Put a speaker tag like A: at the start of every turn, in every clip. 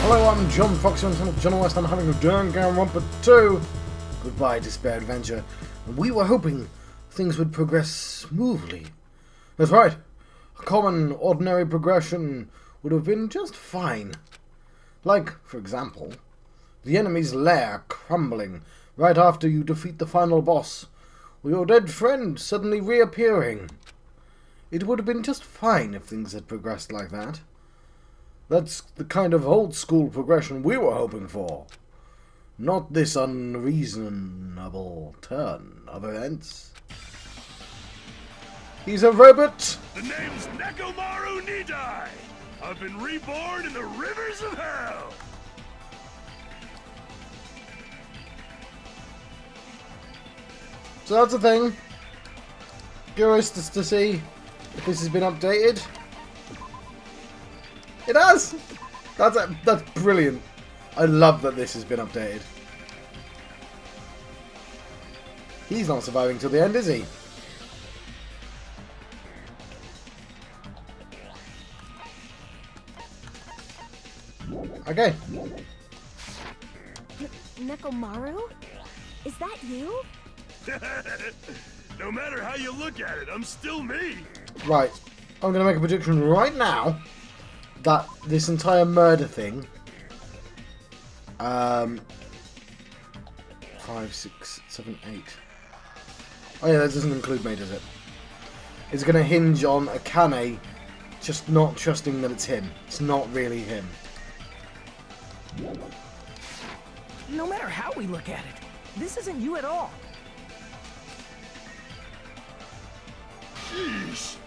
A: Hello, I'm John Foxy on Channel John West. I'm having a Danganronpa 2. Goodbye, Despair Adventure. We were hoping things would progress smoothly. That's right. A common, ordinary progression would have been just fine. Like, for example, the enemy's lair crumbling right after you defeat the final boss, or your dead friend suddenly reappearing. It would have been just fine if things had progressed like that. That's the kind of old-school progression we were hoping for. Not this unreasonable turn of events. He's a robot!
B: The name's Nekomaru Nidai! I've been reborn in the rivers of hell!
A: So that's the thing. Curious to see if this has been updated. It has! That's brilliant. I love that this has been updated. He's not surviving till the end, is he? Okay.
C: Nekomaru? Is that you?
B: No matter how you look at it, I'm still me!
A: Right. I'm going to make a prediction right now that this entire murder thing... 5, 6, 7, 8... Oh yeah, that doesn't include me, does it? It's going to hinge on Akane just not trusting that it's him. It's not really him.
D: No matter how we look at it, this isn't you at all.
B: Sheesh!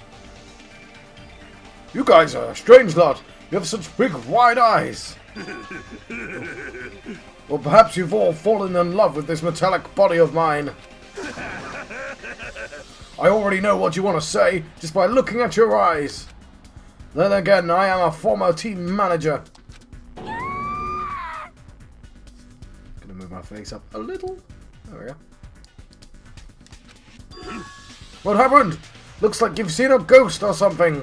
A: You guys are a strange lot. You have such big, wide eyes. Or perhaps you've all fallen in love with this metallic body of mine. I already know what you want to say just by looking at your eyes. Then again, I am a former team manager. Gonna move my face up a little. There we go. What happened? Looks like you've seen a ghost or something.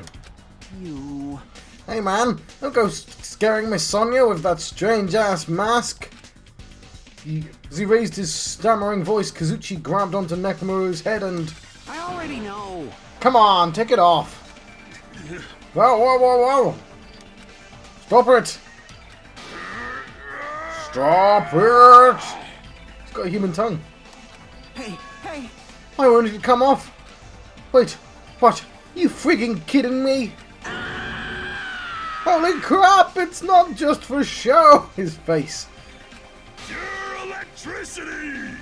D: You...
A: Hey man, don't go scaring Miss Sonia with that strange-ass mask. As he raised his stammering voice, Kazuchi grabbed onto Nekomaru's head and...
D: I already know.
A: Come on, take it off. Whoa, whoa, whoa, whoa. Stop it. Stop it. He's got a human tongue.
D: Hey, hey.
A: I wanted it to come off. Wait, what? You freaking kidding me? Holy crap, it's not just for show. His face.
B: Pure electricity!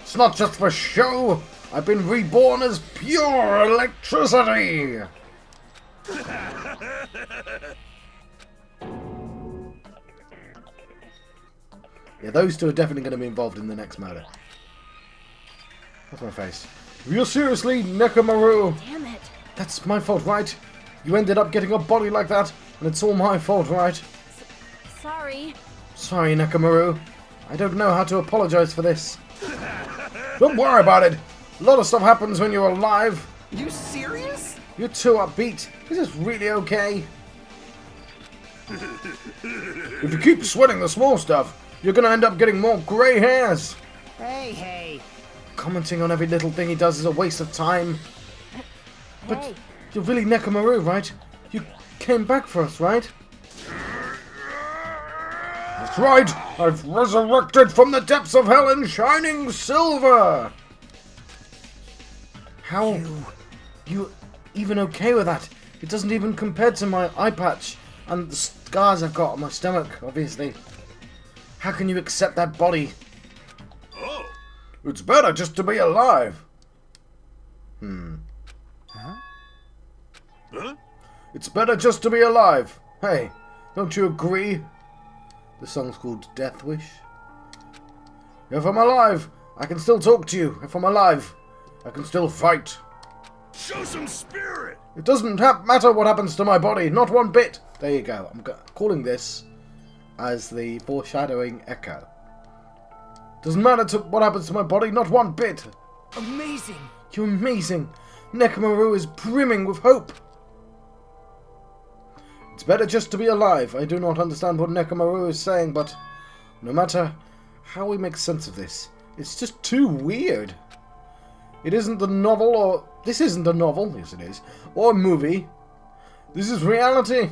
A: It's not just for show. I've been reborn as pure electricity. Yeah, those two are definitely going to be involved in the next murder. That's my face. You're seriously, Nekomaru?
C: Damn it.
A: That's my fault, right? You ended up getting a body like that, and it's all my fault, right?
C: Sorry.
A: Sorry, Nekomaru. I don't know how to apologize for this. Don't worry about it. A lot of stuff happens when you're alive.
D: You serious?
A: You're too upbeat. Is this really okay? If you keep sweating the small stuff, you're gonna end up getting more grey hairs.
D: Hey, hey.
A: Commenting on every little thing he does is a waste of time. But
C: Hey.
A: you're really Nekomaru, right? You came back for us, right? That's right! I've resurrected from the depths of hell in shining silver! How... You even okay with that? It doesn't even compare to my eye patch and the scars I've got on my stomach, obviously. How can you accept that body?
B: Oh!
A: It's better just to be alive.
B: Huh?
A: It's better just to be alive. Hey, don't you agree? The song's called Death Wish. If I'm alive, I can still talk to you. If I'm alive, I can still fight.
B: Show some spirit!
A: It doesn't matter what happens to my body, not one bit. There you go. I'm calling this as the foreshadowing echo. Doesn't matter what happens to my body, not one bit.
D: Amazing.
A: You're amazing. Nekomaru is brimming with hope. It's better just to be alive. I do not understand what Nekomaru is saying, but no matter how we make sense of this, it's just too weird. It isn't the novel, or... This isn't a novel, yes it is, or a movie. This is reality.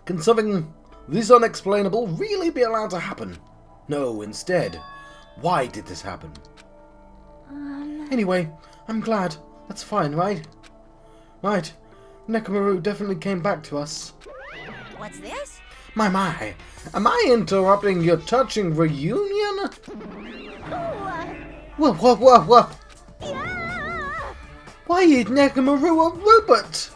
A: Can something this unexplainable really be allowed to happen? No, instead. Why did this happen? Anyway, I'm glad. That's fine, right? Right. Nekomaru definitely came back to us.
C: What's this?
A: My. Am I interrupting your touching reunion? Whoa.
C: Yeah!
A: Why is Nekomaru a robot?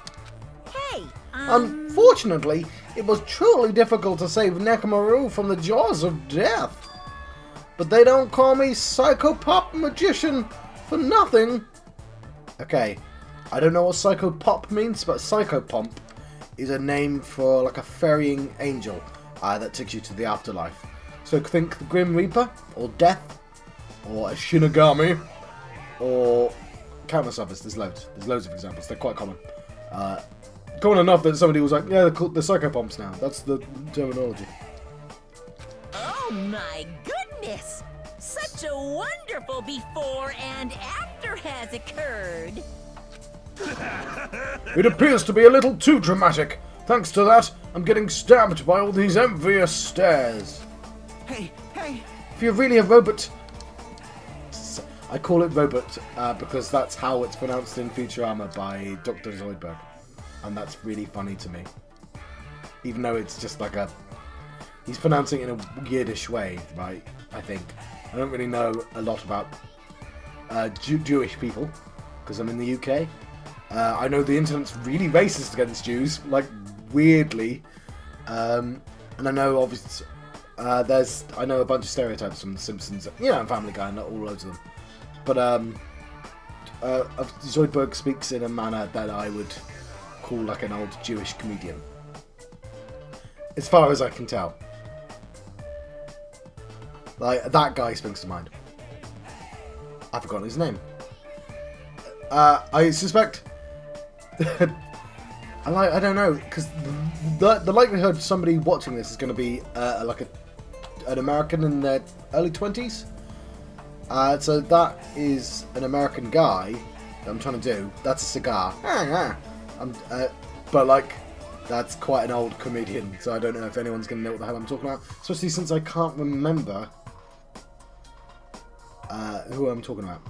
C: Hey,
A: Unfortunately, it was truly difficult to save Nekomaru from the jaws of death. But they don't call me Psychopop Magician for nothing. Okay, I don't know what Psychopop means, but Psychopomp is a name for like a ferrying angel that takes you to the afterlife. So think the Grim Reaper, or Death, or a Shinigami, or countless others. There's loads of examples. They're quite common. Common enough that somebody was like, yeah, they're called the Psychopomps now. That's the terminology.
E: Oh my goodness! Such a wonderful before and after has occurred.
A: It appears to be a little too dramatic. Thanks to that, I'm getting stabbed by all these envious stares.
D: Hey!
A: If you're really a robot... I call it robot because that's how it's pronounced in Futurama by Dr. Zoidberg. And that's really funny to me. Even though it's just like a... He's pronouncing it in a weirdish way, right? I think. I don't really know a lot about Jewish people, because I'm in the UK. I know the internet's really racist against Jews, like, weirdly. And I know, obviously, I know a bunch of stereotypes from The Simpsons, you know, and Family Guy, and not all loads of them. But, Zoidberg speaks in a manner that I would call like an old Jewish comedian. As far as I can tell. Like, that guy springs to mind. I've forgotten his name. I suspect... I don't know, because the likelihood of somebody watching this is going to be like an American in their early 20s. So that is an American guy that I'm trying to do. That's a cigar. But like, that's quite an old comedian, so I don't know if anyone's going to know what the hell I'm talking about. Especially since I can't remember who I'm talking about.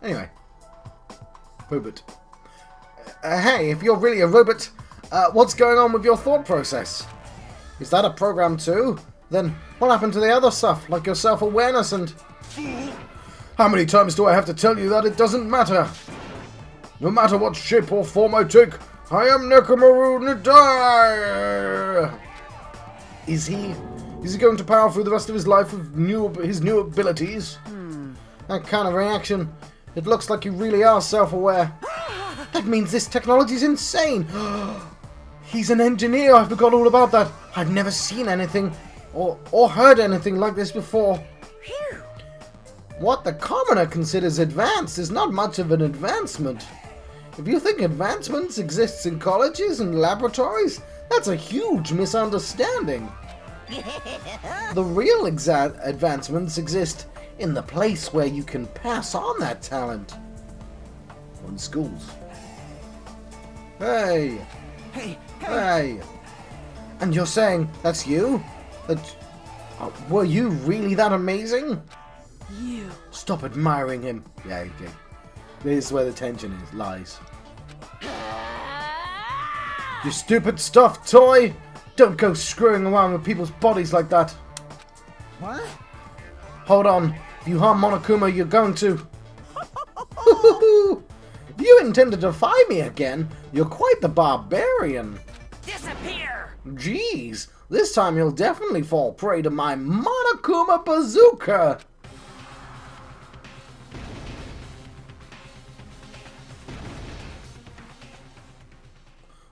A: Anyway. Robot. Hey, if you're really a robot, what's going on with your thought process? Is that a program too? Then what happened to the other stuff, like your self-awareness and... How many times do I have to tell you that it doesn't matter? No matter what shape or form I take, I am Nekomaru Nidai! Is he going to power through the rest of his life with his new abilities? That kind of reaction, it looks like you really are self-aware. That means this technology is insane! He's an engineer, I forgot all about that. I've never seen anything or heard anything like this before.
E: Phew.
A: What the commoner considers advanced is not much of an advancement. If you think advancements exist in colleges and laboratories, that's a huge misunderstanding. The real advancements exist in the place where you can pass on that talent. Or in schools. Hey! And you're saying that's you? Were you really that amazing?
D: You.
A: Stop admiring him. Yeah. This is where the tension lies. You stupid stuffed toy! Don't go screwing around with people's bodies like that.
D: What?
A: Hold on. If you harm Monokuma, you're going to... If you intend to defy me again, you're quite the barbarian.
E: Disappear!
A: Jeez, this time you'll definitely fall prey to my Monokuma bazooka.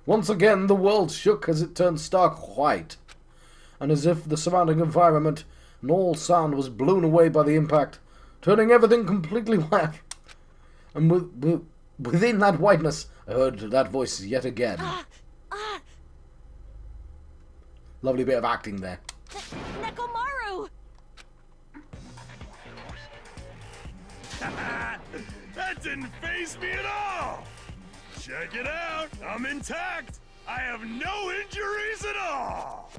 A: Once again, the world shook as it turned stark white, and as if the surrounding environment and all sound was blown away by the impact, turning everything completely white. And within that whiteness, I heard that voice yet again. Lovely bit of acting there.
C: Nekomaru!
B: That didn't faze me at all! Check it out! I'm intact! I have no injuries at all!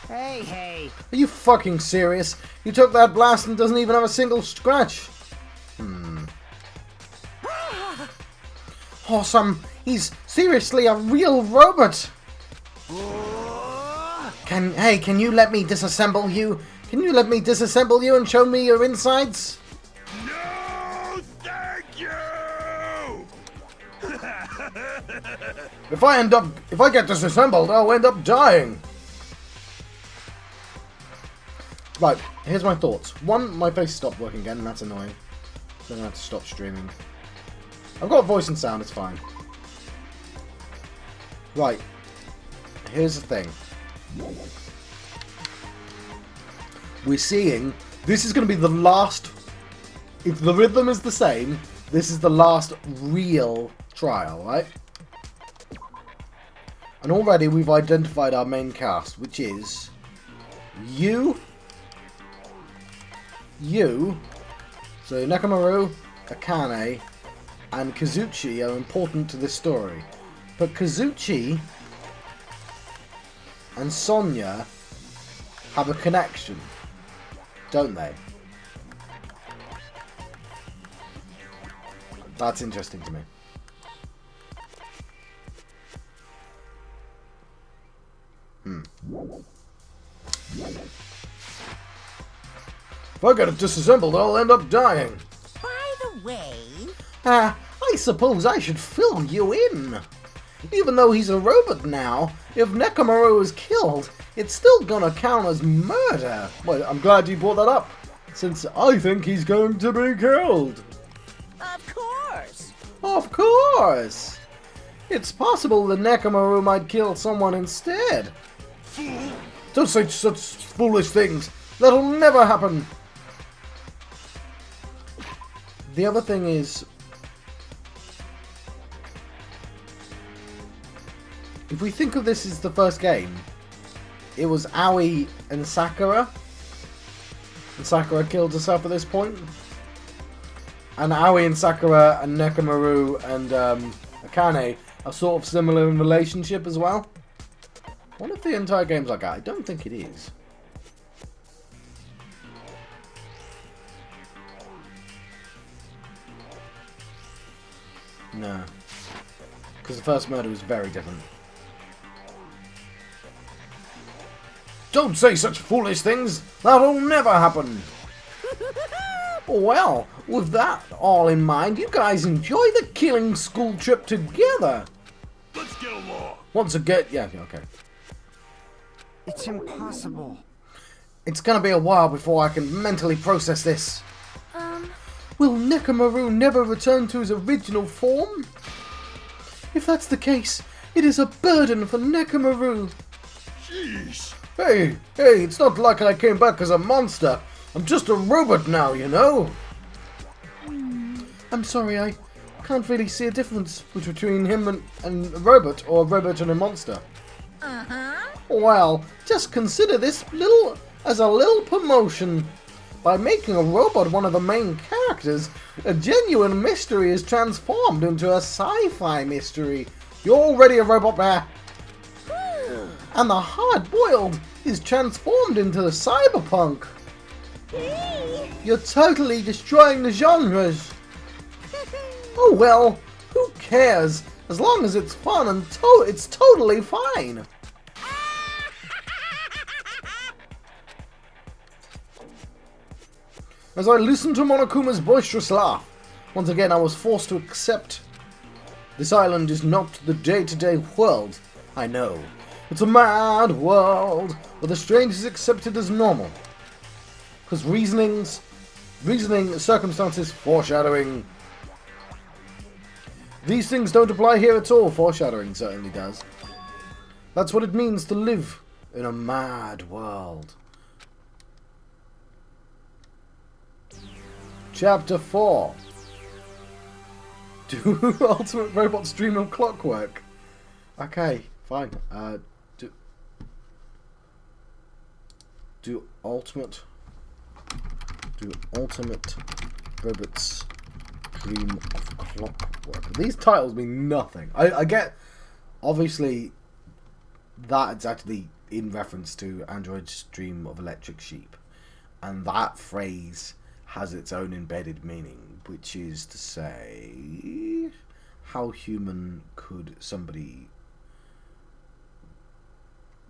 D: Hey.
A: Are you fucking serious? You took that blast and doesn't even have a single scratch. Awesome. He's seriously a real robot. Can you let me disassemble you? Can you let me disassemble you and show me your insides?
B: No, thank you!
A: If I get disassembled, I'll end up dying. Right, here's my thoughts. One, my face stopped working again, and that's annoying. So I'm gonna have to stop streaming. I've got voice and sound, it's fine. Right, here's the thing. We're seeing, this is going to be the last, if the rhythm is the same, this is the last real trial, right? And already we've identified our main cast, which is you, so Nekomaru, Akane, and Kazuchi are important to this story. But Kazuchi and Sonya have a connection, don't they? That's interesting to me. If I get it disassembled, I'll end up dying.
C: By the way,
A: I suppose I should fill you in. Even though he's a robot now, if Nekomaru is killed, it's still gonna count as murder. Well, I'm glad you brought that up, since I think he's going to be killed.
C: of course.
A: Of course! It's possible that Nekomaru might kill someone instead. Don't say such foolish things. That'll never happen. The other thing is, if we think of this as the first game, it was Aoi and Sakura. And Sakura killed herself at this point. And Aoi and Sakura and Nekomaru and Akane are sort of similar in relationship as well. What if the entire game's like that? I don't think it is. No. Because the first murder was very different. Don't say such foolish things! That'll never happen! Well, with that all in mind, you guys enjoy the killing school trip together!
B: Let's get along!
A: Once again, yeah, okay.
D: It's impossible.
A: It's gonna be a while before I can mentally process this. Will Nekomaru never return to his original form? If that's the case, it is a burden for Nekomaru.
B: Sheesh!
A: Hey, it's not like I came back as a monster. I'm just a robot now, you know? I'm sorry, I can't really see a difference between him and a robot, or a robot and a monster. Well, just consider this as a little promotion. By making a robot one of the main characters, a genuine mystery is transformed into a sci-fi mystery. You're already a robot bear. And the hard-boiled is transformed into the cyberpunk. You're totally destroying the genres. Oh well, who cares? As long as it's fun and it's totally fine. As I listened to Monokuma's boisterous laugh, once again I was forced to accept. This island is not the day-to-day world, I know. It's a mad world, where the strange is accepted as normal. Because reasoning, circumstances, foreshadowing. These things don't apply here at all, foreshadowing certainly does. That's what it means to live in a mad world. Chapter 4. Do Ultimate Robots dream of Clockwork? Okay, fine. Do Ultimate Robots dream of Clockwork? These titles mean nothing. I get, obviously, that it's actually in reference to Android's dream of electric sheep, and that phrase has its own embedded meaning, which is to say, how human could somebody...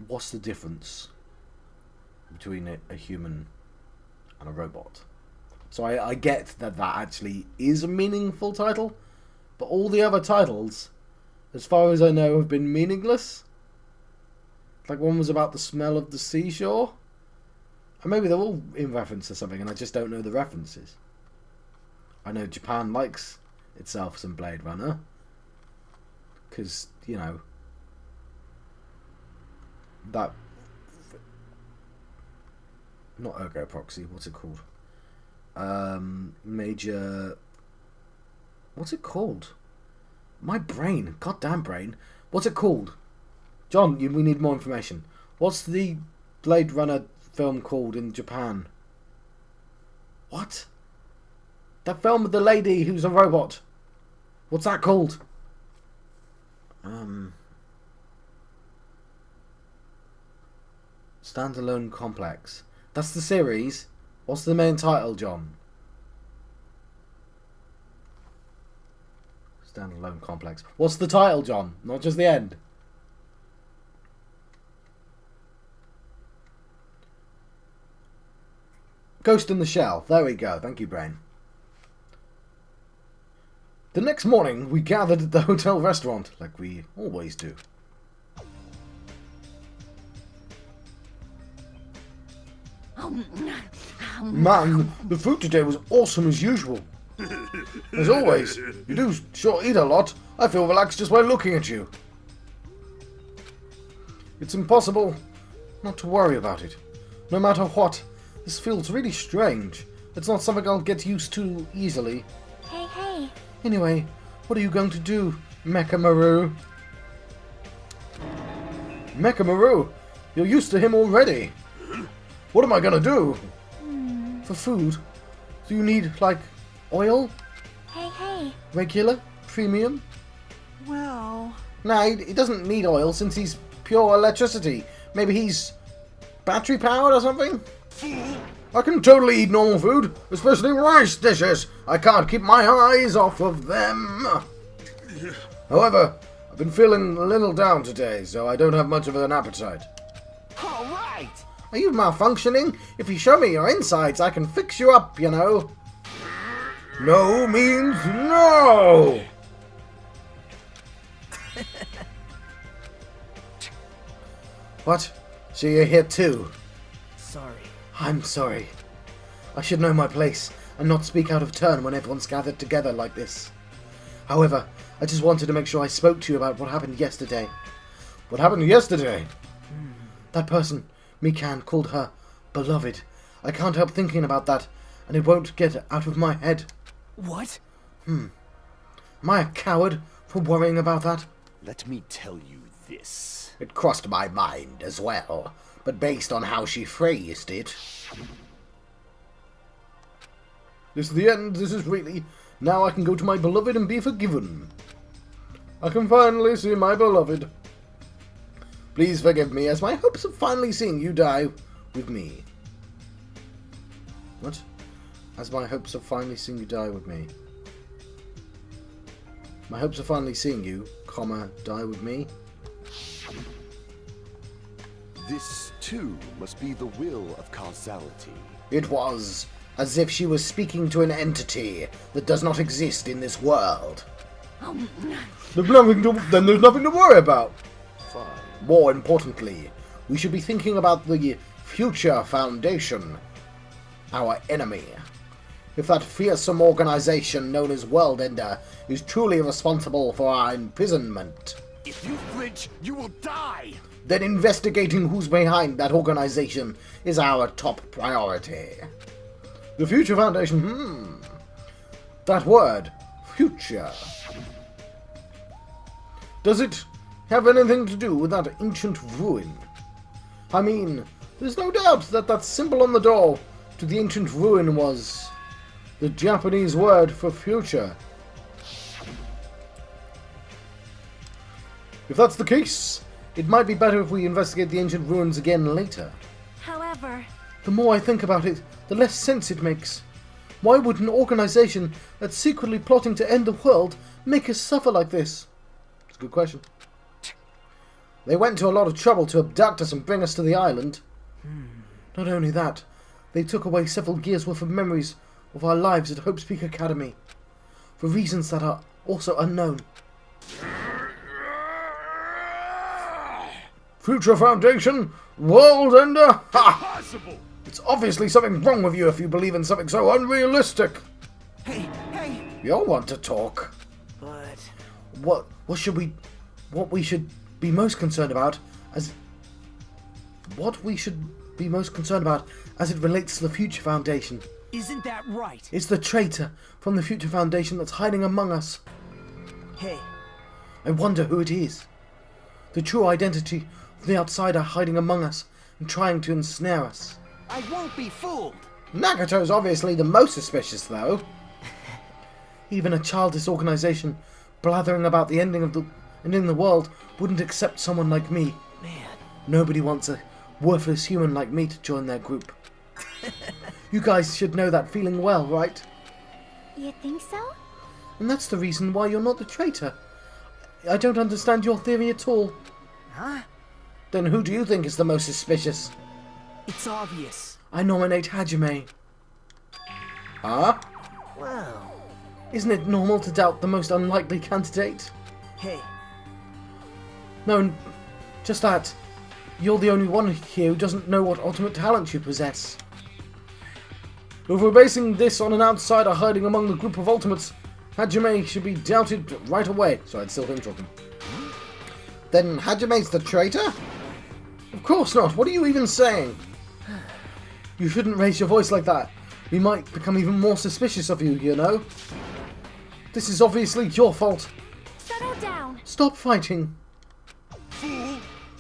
A: What's the difference between a human and a robot? So I get that actually is a meaningful title, but all the other titles, as far as I know, have been meaningless. Like one was about the smell of the seashore. And maybe they're all in reference to something and I just don't know the references. I know Japan likes itself some Blade Runner. Because, you know, that... Not Ergo Proxy, what's it called? Major... What's it called? My brain, goddamn brain. What's it called? John, we need more information. What's the Blade Runner film called in Japan? What? That film with the lady who's a robot. What's that called? Standalone Complex. That's the series. What's the main title, John? Standalone Complex. What's the title, John? Not just the end. Ghost in the Shell. There we go. Thank you, brain. The next morning, we gathered at the hotel restaurant, like we always do. Man, the food today was awesome as usual. As always, you do sure eat a lot. I feel relaxed just by looking at you. It's impossible not to worry about it. No matter what, this feels really strange. It's not something I'll get used to easily.
E: Hey.
A: Anyway, what are you going to do, Nekomaru? Nekomaru, you're used to him already. What am I gonna do? For food? Do you need, like, oil?
E: Hey.
A: Regular? Premium?
D: Well...
A: Nah, he doesn't need oil since he's pure electricity. Maybe he's battery powered or something? I can totally eat normal food, especially rice dishes. I can't keep my eyes off of them. However, I've been feeling a little down today, so I don't have much of an appetite.
D: All right!
A: Are you malfunctioning? If you show me your insides, I can fix you up, you know. No means no! What? So you're here too?
D: Sorry.
A: I'm sorry. I should know my place and not speak out of turn when everyone's gathered together like this. However, I just wanted to make sure I spoke to you about what happened yesterday. What happened yesterday? That person, Mikan, called her beloved. I can't help thinking about that, and it won't get out of my head.
D: What?
A: Am I a coward for worrying about that?
F: Let me tell you this.
A: It crossed my mind as well, but based on how she phrased it... This is the end, this is really... Now I can go to my beloved and be forgiven. I can finally see my beloved. Please forgive me, as my hopes of finally seeing you die with me. What? As my hopes of finally seeing you die with me. My hopes of finally seeing you, comma, die with me?
F: This, too, must be the will of causality.
A: It was as if she was speaking to an entity that does not exist in this world. Then there's nothing to worry about.
F: Fine.
A: More importantly, we should be thinking about the future Foundation, our enemy. If that fearsome organization known as World Ender is truly responsible for our imprisonment,
F: If you flinch, you will die!
A: then investigating who's behind that organization is our top priority. The Future Foundation, That word, future. Does it have anything to do with that ancient ruin? I mean, there's no doubt that that symbol on the door to the ancient ruin was the Japanese word for future. If that's the case, it might be better if we investigate the ancient ruins again later.
E: However,
A: The more I think about it, the less sense it makes. Why would an organization that's secretly plotting to end the world make us suffer like this? It's a good question. They went to a lot of trouble to abduct us and bring us to the island. Not only that, they took away several years' worth of memories of our lives at Hope's Peak Academy, for reasons that are also unknown. Future Foundation? World Ender? Ha!
B: Possible!
A: It's obviously something wrong with you if you believe in something so unrealistic.
D: Hey,
A: You all want to talk.
D: but
A: What we should be most concerned about as it relates to the Future Foundation.
D: isn't that right?
A: It's the traitor from the Future Foundation that's hiding among us.
D: Hey,
A: I wonder who it is. The true identity of the outsider hiding among us and trying to ensnare us.
D: I won't be fooled.
A: Nagato's obviously the most suspicious, though. Even a childish organization blathering about the ending of the world wouldn't accept someone like me.
D: Man,
A: Nobody wants a worthless human like me to join their group. You guys should know that feeling well, right?
E: you think so?
A: And that's the reason why you're not the traitor. I don't understand your theory at all.
D: huh?
A: Then who do you think is the most suspicious?
D: It's obvious.
A: I nominate Hajime. Huh?
D: Well,
A: Isn't it normal to doubt the most unlikely candidate?
D: hey,
A: No, just that. You're the only one here who doesn't know what ultimate talent you possess. If we're basing this on an outsider hiding among the group of ultimates, Hajime should be doubted right away. Sorry, it's still him talking. Then Hajime's the traitor? Of course not. What are you even saying? You shouldn't raise your voice like that. We might become even more suspicious of you, you know? This is obviously your fault.
E: Settle down.
A: Stop fighting.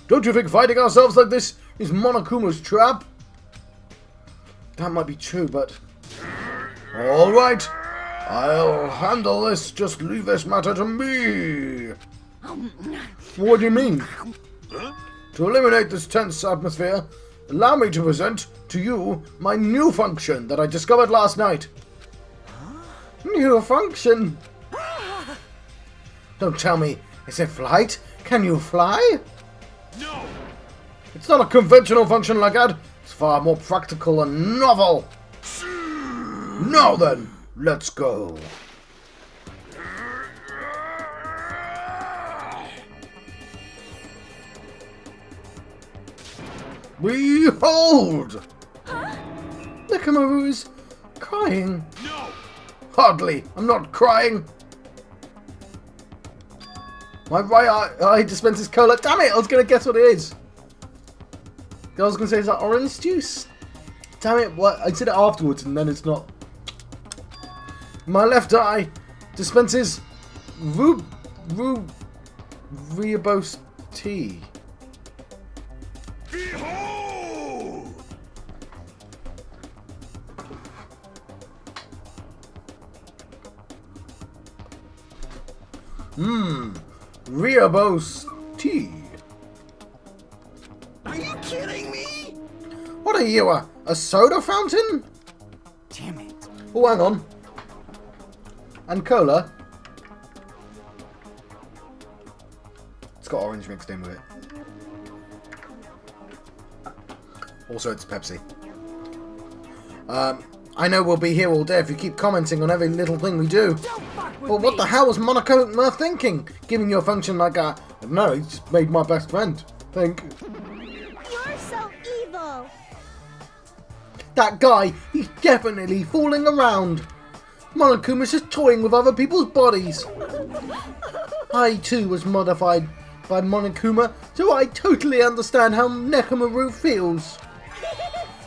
A: Don't you think fighting ourselves like this is Monokuma's trap? That might be true, but... Alright, I'll handle this. Just leave this matter to me. What do you mean? To eliminate this tense atmosphere, allow me to present to you my new function that I discovered last night. New function? Don't tell me, is it flight? Can you fly?
B: No!
A: It's not a conventional function like that. It's far more practical and novel. Now then, let's go. Behold! Nekomaru is crying.
B: No!
A: Hardly. I'm not crying. My right eye dispenses cola. Damn it! I was gonna guess what it is. I was gonna say, is that orange juice? Damn it! What? I said it afterwards, and then it's not. My left eye dispenses rooibos tea.
B: Behold!
A: Rooibos tea.
D: are you kidding me?
A: What are you, a soda fountain?
D: Damn it.
A: Oh, hang on. And cola. It's got orange mixed in with it. Also, it's Pepsi. I know we'll be here all day if you keep commenting on every little thing we do.
D: Don't fuck with
A: But what
D: me.
A: the hell was Monokuma thinking? Giving you a function like that? No, he just made my best friend. Think.
E: You're so evil.
A: That guy, he's definitely fooling around. Monokuma's just toying with other people's bodies. I too was modified by Monokuma, so I totally understand how Nekomaru feels.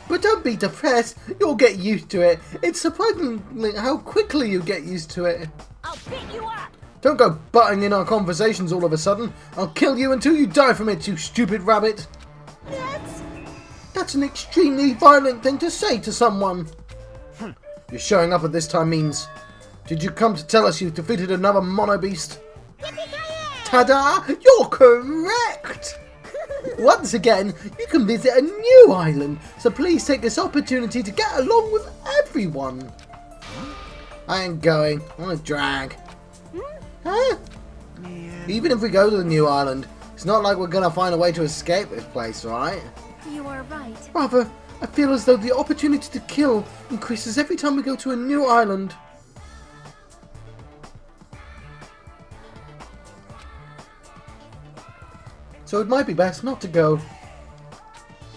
A: But don't be depressed, you'll get used to it. It's surprising how quickly you get used to it.
C: I'll pick you up.
A: Don't go butting in our conversations all of a sudden. I'll kill you until you die from it, you stupid rabbit. That's an extremely violent thing to say to someone. You're showing up at this time means... Did you come to tell us you've defeated another mono beast? Ta-da! You're correct! Once again, you can visit a new island, so please take this opportunity to get along with everyone. I ain't going. I want to drag. Huh? Even if we go to the new island, it's not like we're gonna find a way to escape this place, right?
E: You are right.
A: Rather, I feel as though the opportunity to kill increases every time we go to a new island. So it might be best not to go.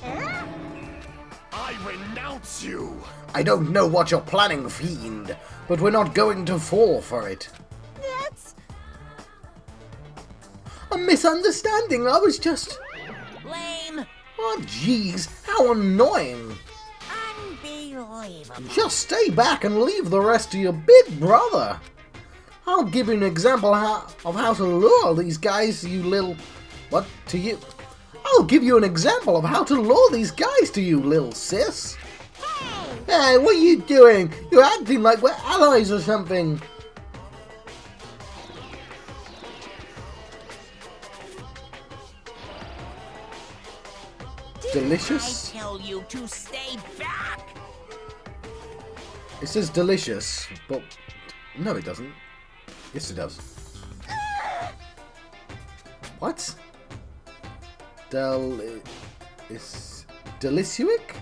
B: I renounce you!
A: I don't know what you're planning, fiend, but we're not going to fall for it.
E: That's...
A: A misunderstanding, I was just...
C: Lame.
A: Oh jeez, how annoying.
C: Unbelievable.
A: Just stay back and leave the rest to your big brother. I'll give you an example of how to lure these guys, you little... What? To you? I'll give you an example of how to lure these guys to you, little sis. Hey, what are you doing? You're acting like we're allies or something. Delicious?
C: I tell you to stay back.
A: It says delicious, but no, it doesn't. Yes, it does. What? Is Deliciuic?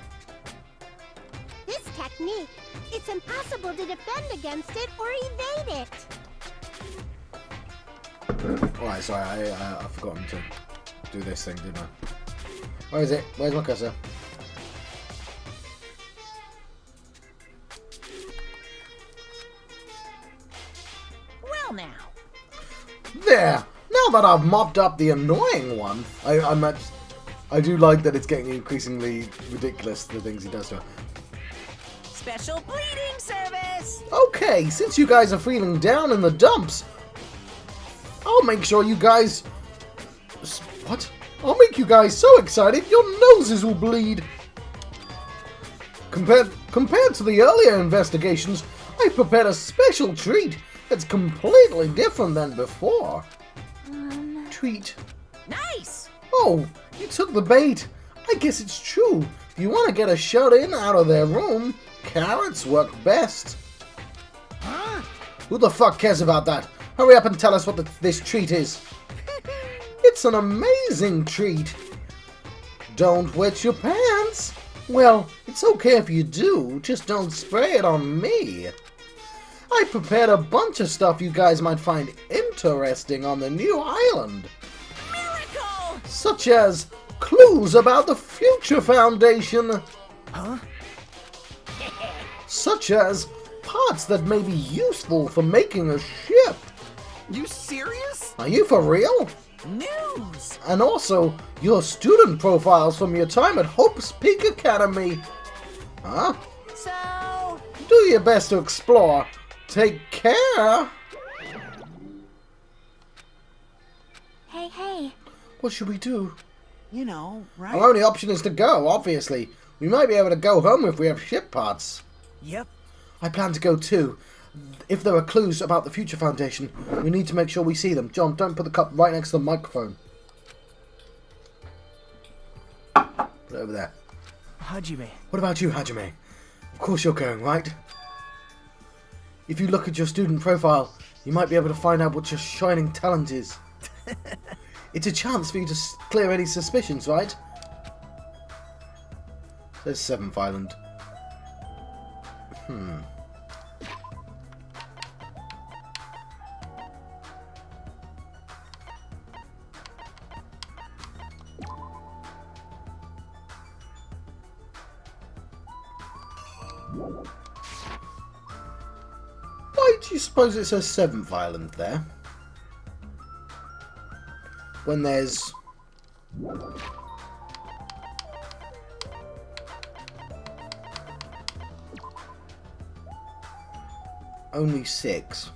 E: This technique. It's impossible to defend against it or evade it.
A: Alright, sorry, I've forgotten to do this thing, didn't I? Where is it? Where's my cursor?
C: Well now.
A: There! Now that I've mopped up the annoying one, I do like that it's getting increasingly ridiculous, the things he does to her.
C: Special bleeding service.
A: Okay, since you guys are feeling down in the dumps, I'll make sure you guys... What? I'll make you guys so excited your noses will bleed. Compared to the earlier investigations, I prepared a special treat that's completely different than before. Treat.
C: Nice.
A: Oh, you took the bait. I guess it's true. If you want to get a shut-in out of their room, carrots work best.
C: Huh?
A: Who the fuck cares about that? Hurry up and tell us what this treat is. It's an amazing treat. Don't wet your pants. Well, it's okay if you do, just don't spray it on me. I prepared a bunch of stuff you guys might find interesting on the new island.
C: Miracle!
A: Such as clues about the Future Foundation.
D: Huh?
A: Such as parts that may be useful for making a ship.
D: You serious?
A: Are you for real?
C: News!
A: And also, your student profiles from your time at Hope's Peak Academy. Huh?
C: So...
A: Do your best to explore. Take care.
E: Hey.
A: What should we do?
D: You know, right?
A: Our only option is to go, obviously. We might be able to go home if we have ship parts.
D: Yep.
A: I plan to go too. If there are clues about the Future Foundation, we need to make sure we see them. John, don't put the cup right next to the microphone. Put it over there.
D: Hajime.
A: What about you, Hajime? Of course you're going, right? If you look at your student profile, you might be able to find out what your shining talent is. It's a chance for you to clear any suspicions, right? There's 7th Island. Why do you suppose it says 7th Island there? When there's... only 6.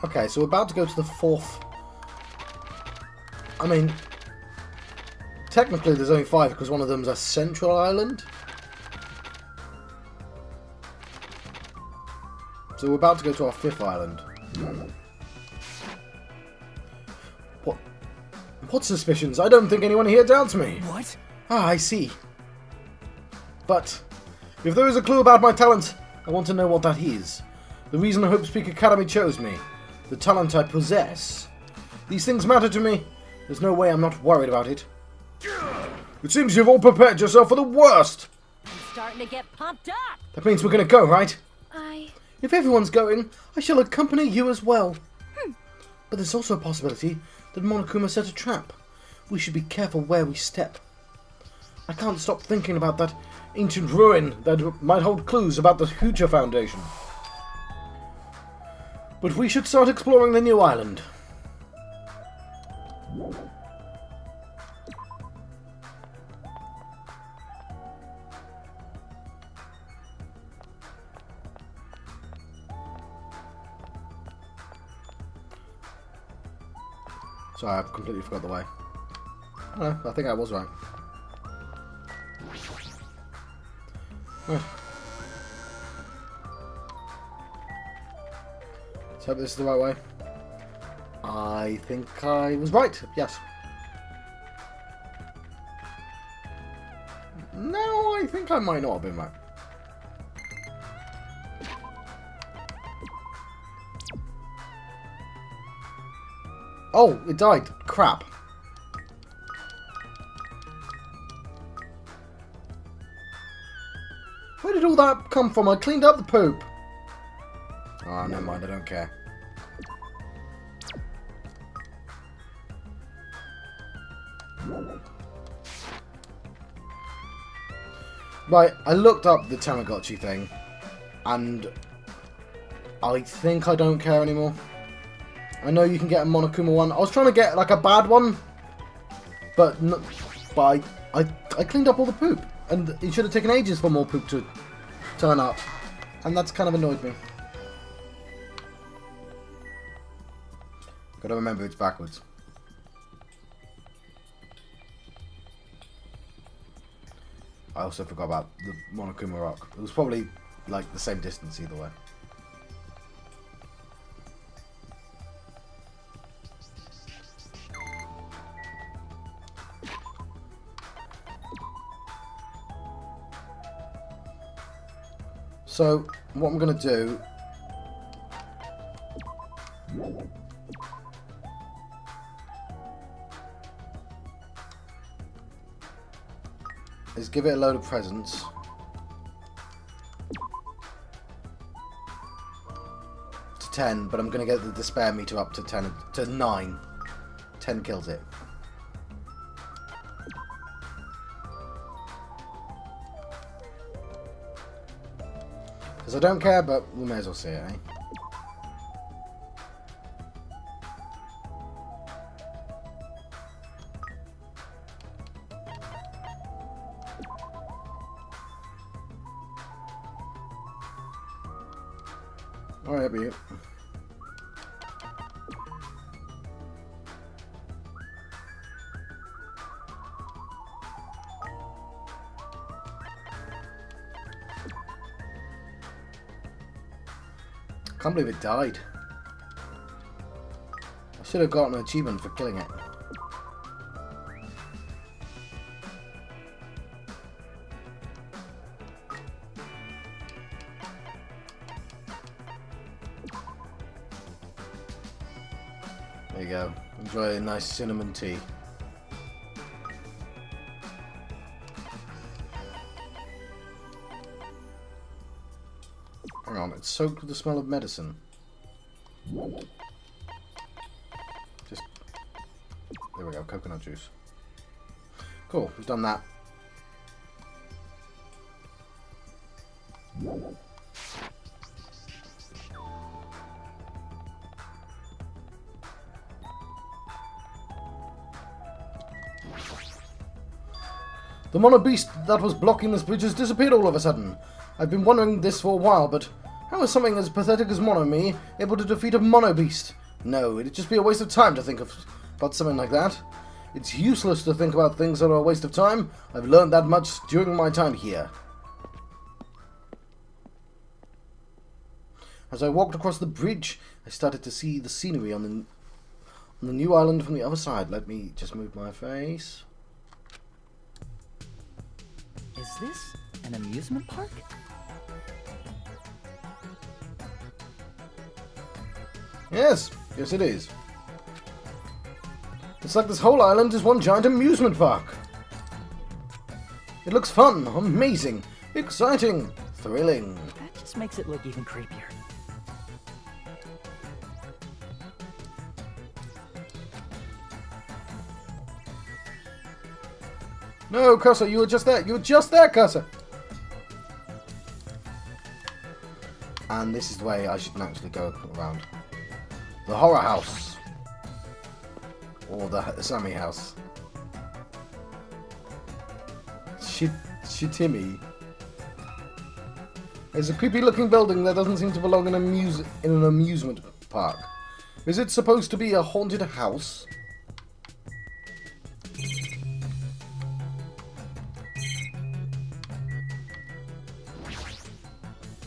A: Okay, so we're about to go to the 4th. I mean, technically there's only 5 because one of them's a central island. So we're about to go to our 5th island. What suspicions? I don't think anyone here doubts me.
D: What?
A: Ah, I see. But if there is a clue about my talent, I want to know what that is. The reason Hope Speak Academy chose me. The talent I possess. These things matter to me. There's no way I'm not worried about it. It seems you've all prepared yourself for the worst.
C: I'm starting to get pumped up.
A: That means we're going to go, right?
C: I...
A: If everyone's going, I shall accompany you as well. But there's also a possibility that Monokuma set a trap. We should be careful where we step. I can't stop thinking about that ancient ruin that might hold clues about the Hucha Foundation. But we should start exploring the new island. Sorry, I've completely forgot the way. No, I think I was right. Let's hope this is the right way. I think I was right, yes. No, I think I might not have been right. Oh, it died. Crap. Where did all that come from? I cleaned up the poop. Oh, never mind. I don't care. Right, I looked up the Tamagotchi thing, and I think I don't care anymore. I know you can get a Monokuma one. I was trying to get like a bad one, but I cleaned up all the poop, and it should have taken ages for more poop to turn up, and that's kind of annoyed me. Gotta remember it's backwards. I also forgot about the Monokuma Rock. It was probably like the same distance either way. So, what I'm going to do is give it a load of presents. To 10, but I'm going to get the despair meter up to 10 to 9. 10 kills it. Because I don't care, but we may as well see it, eh? Alright, be it. Can't believe it died. I should have gotten an achievement for killing it. There you go. Enjoy a nice cinnamon tea. Hang on, it's soaked with the smell of medicine. Just... there we go, coconut juice. Cool, we've done that. The mono beast that was blocking this bridge has disappeared all of a sudden. I've been wondering this for a while, but How is something as pathetic as Monomi able to defeat a Mono Beast? No, it'd just be a waste of time to think about something like that. It's useless to think about things that are a waste of time. I've learned that much during my time here. As I walked across the bridge, I started to see the scenery on the new island from the other side. Let me just move my face.
D: Is this an amusement park?
A: Yes, yes it is. It's like this whole island is one giant amusement park. It looks fun, amazing, exciting, thrilling.
D: That just makes it look even creepier.
A: No, Cussa, you were just there. You were just there, Cussa. And this is the way I should naturally go around. The horror house. Or the Sammy house. Shitimi. There's a creepy looking building that doesn't seem to belong in an amusement park. Is it supposed to be a haunted house?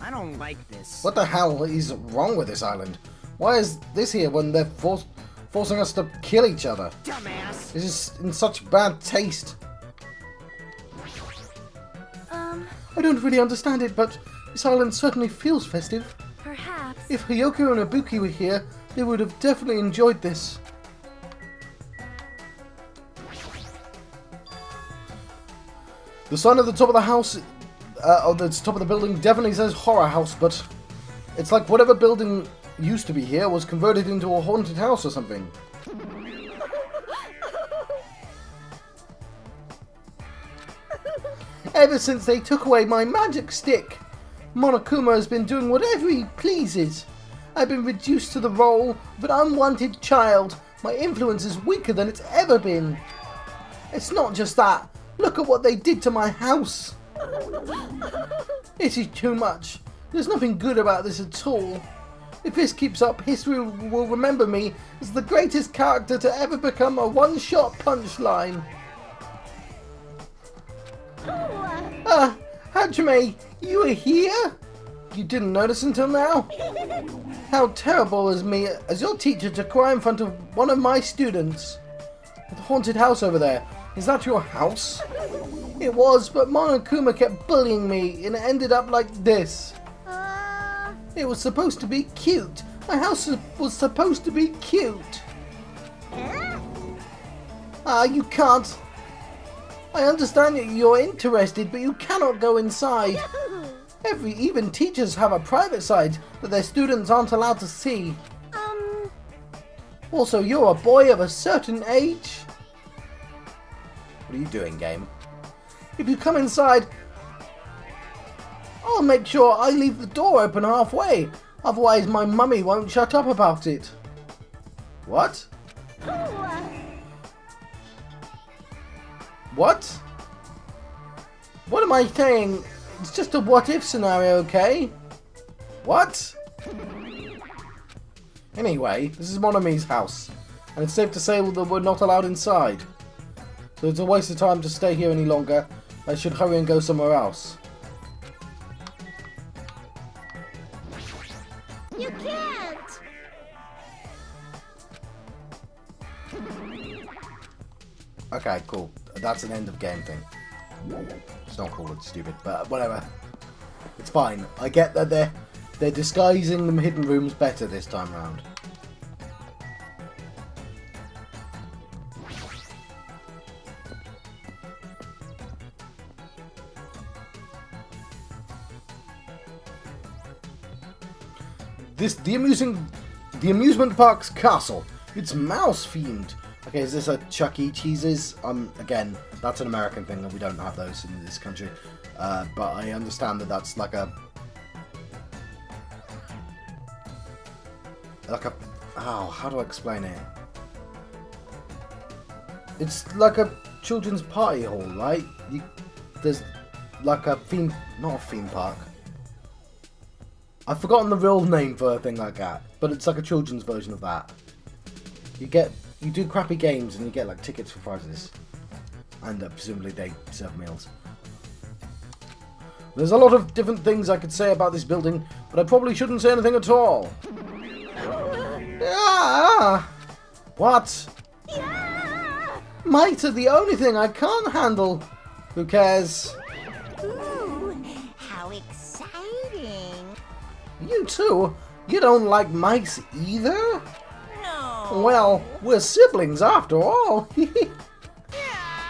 D: I don't like this.
A: What the hell is wrong with this island? Why is this here when they're forcing us to kill each other?
D: Dumbass!
A: This is in such bad taste. I don't really understand it, but this island certainly feels festive.
C: Perhaps.
A: If Hyoko and Ibuki were here, they would have definitely enjoyed this. The sign at the top of the house, on the top of the building, definitely says horror house, but it's like whatever building used to be here was converted into a haunted house or something. Ever since they took away my magic stick, Monokuma has been doing whatever he pleases. I've been reduced to the role of an unwanted child. My influence is weaker than it's ever been. It's not just that. Look at what they did to my house. It is too much. There's nothing good about this at all. If this keeps up, history will remember me as the greatest character to ever become a one-shot punchline. Hajime, you were here? You didn't notice until now? How terrible is me as your teacher to cry in front of one of my students. The haunted house over there. Is that your house? It was, but Monokuma kept bullying me and it ended up like this. It was supposed to be cute. My house was supposed to be cute. You can't. I understand that you're interested, but you cannot go inside. Even teachers have a private side that their students aren't allowed to see. Also, you're a boy of a certain age. What are you doing, game? If you come inside, I'll make sure I leave the door open halfway. Otherwise, my mummy won't shut up about it. What? What? What am I saying? It's just a what-if scenario, okay? What? Anyway, this is Monomi's house, and it's safe to say that we're not allowed inside. So it's a waste of time to stay here any longer. I should hurry and go somewhere else.
E: You can't!
A: Okay, cool. That's an end of game thing. It's not cool, it's stupid, but whatever. It's fine. I get that they're disguising the hidden rooms better this time round. The amusement park's castle. It's mouse themed. Okay, is this a Chuck E. Cheese's? Again, that's an American thing, and we don't have those in this country. But I understand that that's like a oh, how do I explain it? It's like a children's party hall, right? There's like a theme, not a theme park. I've forgotten the real name for a thing like that, but it's like a children's version of that. You do crappy games and you get like tickets for prizes. And presumably they serve meals. There's a lot of different things I could say about this building, but I probably shouldn't say anything at all. Ah! What? Might are the only thing I can't handle. Who cares?
E: Ooh, how exciting.
A: You too? You don't like mice either?
E: No.
A: Well, we're siblings after all.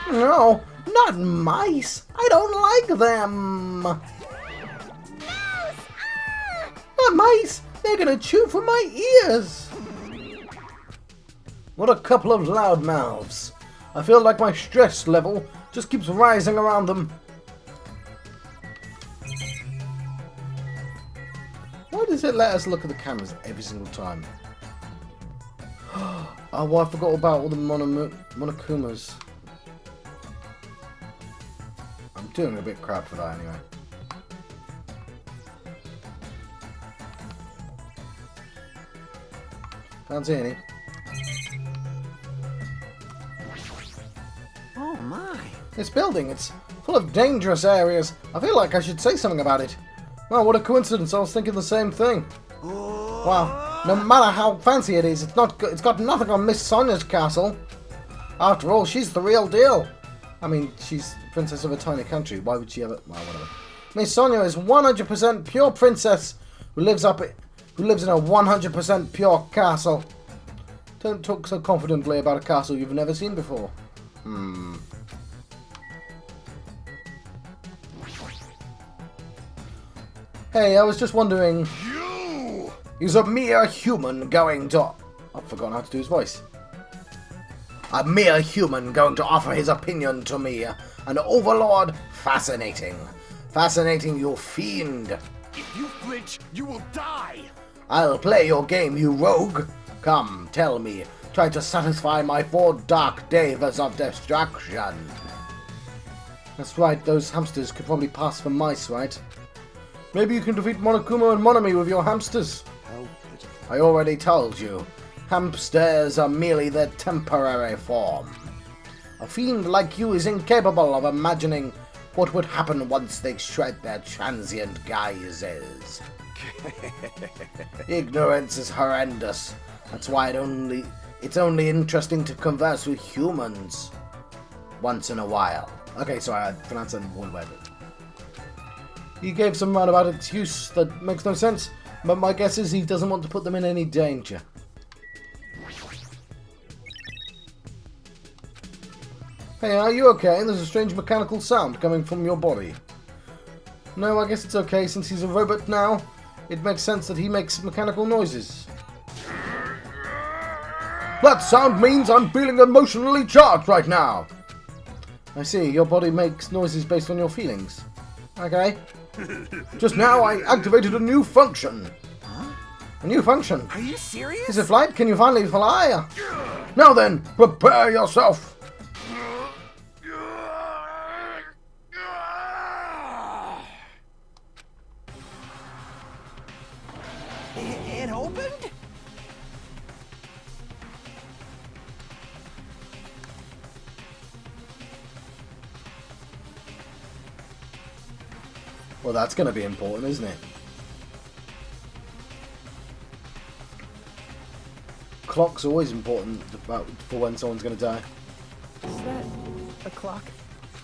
A: No, not mice. I don't like them.
E: Mouse!
A: Not mice. They're gonna chew from my ears. What a couple of loudmouths. I feel like my stress level just keeps rising around them. Why does it let us look at the cameras every single time? Oh, well, I forgot about all the Monokumas. I'm doing a bit crap for that anyway. Can't see any.
D: Oh my.
A: This building, it's full of dangerous areas. I feel like I should say something about it. Well, what a coincidence. I was thinking the same thing. Well, no matter how fancy it is, it's got nothing on Miss Sonia's castle. After all, she's the real deal. I mean, she's the princess of a tiny country. Why would she ever... Well, whatever. Miss Sonia is 100% pure princess who lives in a 100% pure castle. Don't talk so confidently about a castle you've never seen before. Hey, I was just wondering... Is a mere human going to... I've forgotten how to do his voice. A mere human going to offer his opinion to me. An overlord? Fascinating. Fascinating, you fiend.
B: If you flinch, you will die!
A: I'll play your game, you rogue. Come, tell me. Try to satisfy my 4 dark devas of destruction. That's right, those hamsters could probably pass for mice, right? Maybe you can defeat Monokuma and Monomi with your hamsters.
F: How pitiful.
A: I already told you. Hamsters are merely their temporary form. A fiend like you is incapable of imagining what would happen once they shred their transient guises. Ignorance is horrendous. That's why it's only interesting to converse with humans once in a while. Okay, sorry, I pronounced that one way. He gave some roundabout excuse that makes no sense, but my guess is he doesn't want to put them in any danger. Hey, are you okay? There's a strange mechanical sound coming from your body. No, I guess it's okay since he's a robot now. It makes sense that he makes mechanical noises. That sound means I'm feeling emotionally charged right now. I see, your body makes noises based on your feelings. Okay. Just now I activated a new function.
D: Huh?
A: A new function.
D: Are you serious?
A: Is it flight? Can you finally fly? Now then, prepare yourself.
D: It opened?
A: Well, that's going to be important, isn't it? Clock's always important for when someone's going to die.
D: Is that a clock?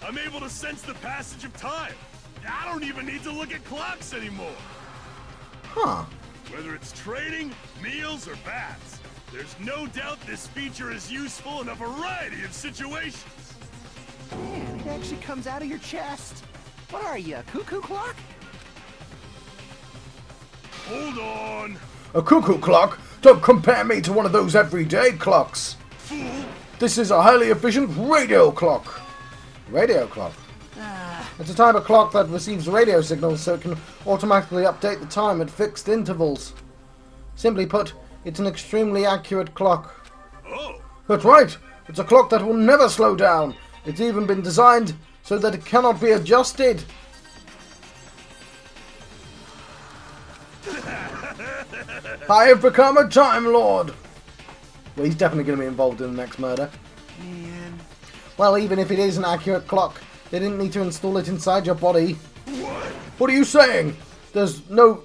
B: I'm able to sense the passage of time. I don't even need to look at clocks anymore.
A: Huh.
B: Whether it's trading, meals, or baths, there's no doubt this feature is useful in a variety of situations.
D: Man, it actually comes out of your chest. What are you, a cuckoo clock?
B: Hold on.
A: A cuckoo clock? Don't compare me to one of those everyday clocks.
B: Fool.
A: This is a highly efficient radio clock. Radio clock. It's a type of clock that receives radio signals so it can automatically update the time at fixed intervals. Simply put, it's an extremely accurate clock.
B: Oh.
A: That's right. It's a clock that will never slow down. It's even been designed so that it cannot be adjusted. I have become a Time Lord! Well, he's definitely going to be involved in the next murder.
B: Man.
A: Well, even if it is an accurate clock, they didn't need to install it inside your body.
B: What?
A: What are you saying? There's no...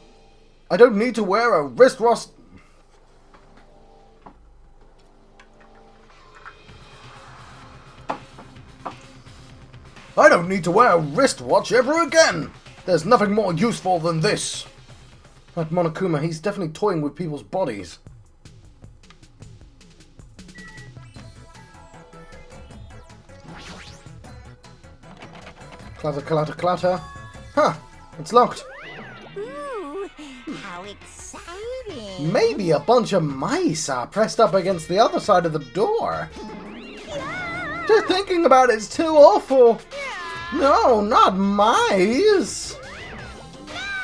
A: I don't need to wear a wristwatch... I don't need to wear a wristwatch ever again! There's nothing more useful than this! That Monokuma, he's definitely toying with people's bodies. Clatter, clatter, clatter. Huh, it's locked.
E: Ooh, how exciting.
A: Maybe a bunch of mice are pressed up against the other side of the door. Just thinking about it's too awful. No, not mice.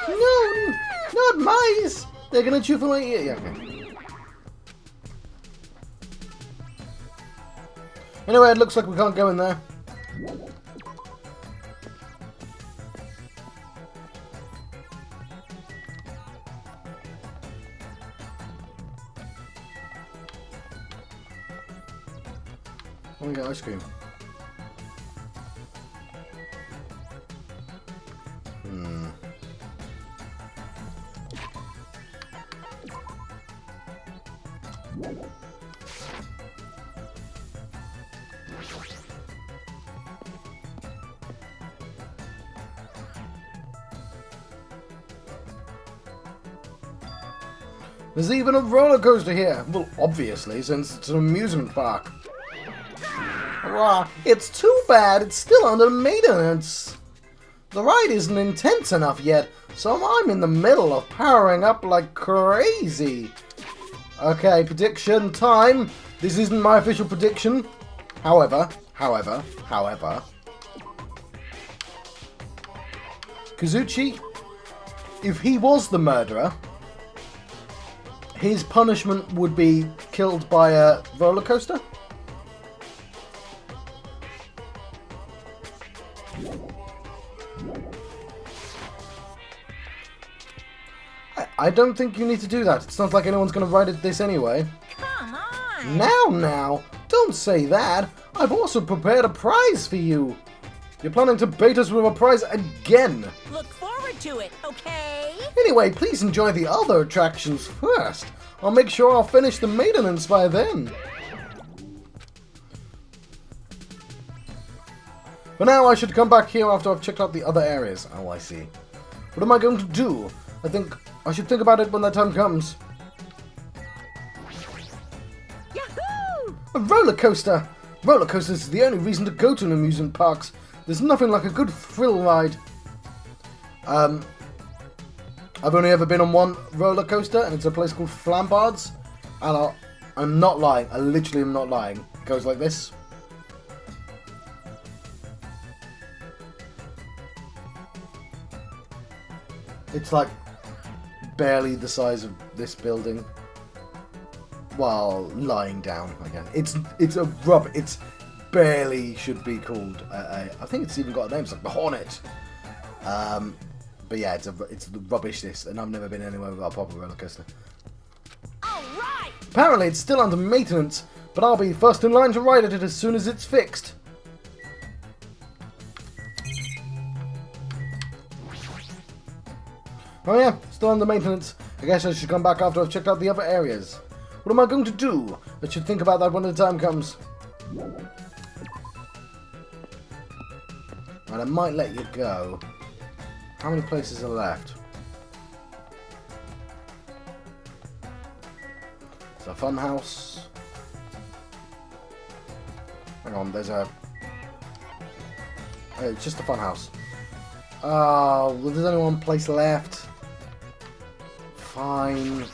A: No, not mice. They're gonna chew for my ear. Yeah, okay. Anyway, it looks like we can't go in there. I want to get ice cream. There's even a roller coaster here. Well, obviously, since it's an amusement park. Hurrah. It's too bad it's still under maintenance. The ride isn't intense enough yet, so I'm in the middle of powering up like crazy. Okay, prediction time. This isn't my official prediction. However, Kazuchi, if he was the murderer, his punishment would be killed by a roller coaster. I don't think you need to do that. It's not like anyone's going to ride this anyway.
C: Come on!
A: Now, don't say that. I've also prepared a prize for you. You're planning to bait us with a prize again.
C: Look forward to it, okay?
A: Anyway, please enjoy the other attractions first. I'll make sure I'll finish the maintenance by then. For now, I should come back here after I've checked out the other areas. Oh, I see. What am I going to do? I think I should think about it when that time comes.
C: Yahoo!
A: A roller coaster! Roller coasters is the only reason to go to an amusement parks. There's nothing like a good thrill ride. I've only ever been on one roller coaster, and it's a place called Flambards. And I'm not lying. I literally am not lying. It goes like this. It's like barely the size of this building, while lying down again. It's barely should be called. I think it's even got a name. It's like the Hornet. But yeah, it's rubbish this, and I've never been anywhere without a proper roller coaster.
C: All right!
A: Apparently, it's still under maintenance, but I'll be first in line to ride it as soon as it's fixed. Oh yeah, still under maintenance. I guess I should come back after I've checked out the other areas. What am I going to do? I should think about that when the time comes. And I might let you go. How many places are left? It's a fun house. Hang on, there's a... Oh, it's just a fun house. Oh, well, there's only one place left. Fine.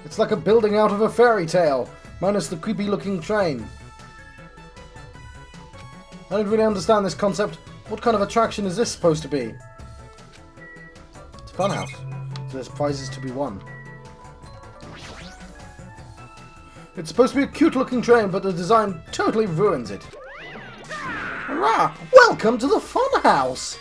A: It's like a building out of a fairy tale, minus the creepy looking train. I don't really understand this concept. What kind of attraction is this supposed to be? It's a fun house, so there's prizes to be won. It's supposed to be a cute looking train, but the design totally ruins it. Rah! Welcome to the Funhouse!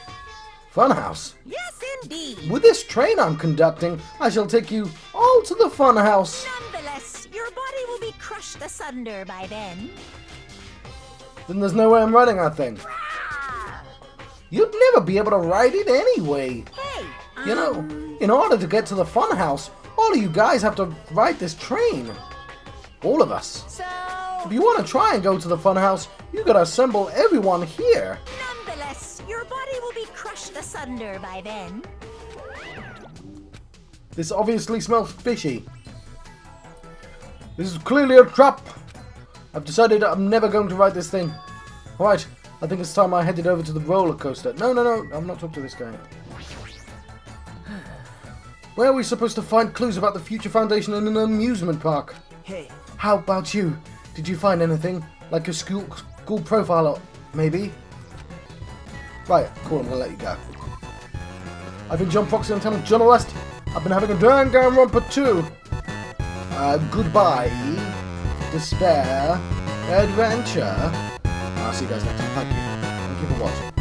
A: Funhouse?
C: Yes, indeed.
A: With this train I'm conducting, I shall take you all to the Funhouse.
C: Nonetheless, your body will be crushed asunder by then.
A: Then there's no way I'm riding that thing.
C: Ah!
A: You'd never be able to ride it anyway.
C: Hey,
A: You know, in order to get to the Funhouse, all of you guys have to ride this train. All of us.
C: so...
A: If you want to try and go to the Funhouse, you gotta assemble everyone here.
C: Nonetheless, your body will be crushed asunder by then.
A: This obviously smells fishy. This is clearly a trap. I've decided I'm never going to ride this thing. Alright, I think it's time I headed over to the roller coaster. No, I'm not talking to this guy. Where are we supposed to find clues about the Future Foundation in an amusement park?
D: Hey,
A: How about you? Did you find anything? Like a school profile, or maybe? Right, cool, I'm gonna let you go. I've been John Proxy, I'm telling journalist. I've been having a Danganronpa 2. Goodbye, despair, adventure. I'll see you guys next time. Thank you for watching.